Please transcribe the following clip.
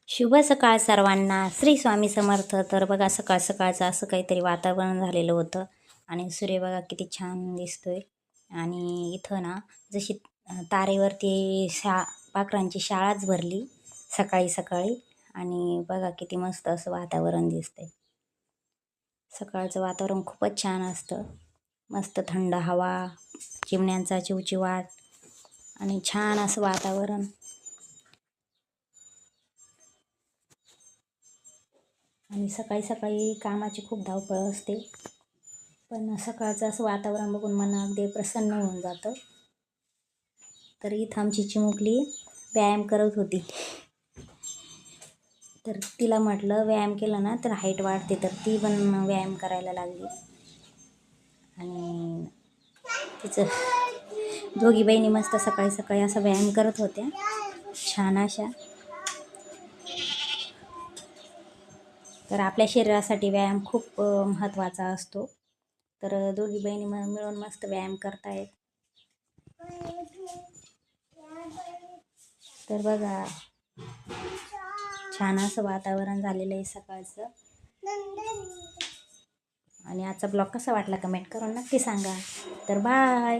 शुभ सकाळ सर्वांना. श्री स्वामी समर्थ. तर बघा सकाळ सकाळचं असं काहीतरी वातावरण झालेलं होतं आणि सूर्य बघा किती छान दिसतोय. आणि इथं ना जशी तारेवरती पाखरांची शाळाच भरली सकाळी सकाळी. आणि बघा किती मस्त असं वातावरण दिसतंय. सकाळचं वातावरण खूपच छान असतं. मस्त थंड हवा, चिमण्यांचा चिवचिवाट आणि छान असं वातावरण. आणि सकाळी सकाळी कामाची खूप धावपळ असते, पण सकाळचं असं वातावरण बघून मन अगदी प्रसन्न होऊन जातं. तर इथं आमची चिमुकली व्यायाम करत होती. तर तिला म्हटलं व्यायाम केला ना तर हाईट वाढते, तर ती पण व्यायाम करायला लागली. आणि तिचं दोघी बहिणी मस्त सकाळी सकाळी असा व्यायाम करत होत्या छान अशा. तर आपल्या शरीरासाठी व्यायाम खूप महत्त्वाचा असतो. तर दोघी बहिणी मिळून मस्त व्यायाम करतायत. तर बघा छान असं वातावरण झालेलं आहे सकाळचं. आणि आजचा ब्लॉग कसा वाटला कमेंट करून नक्की सांगा. तर बाय.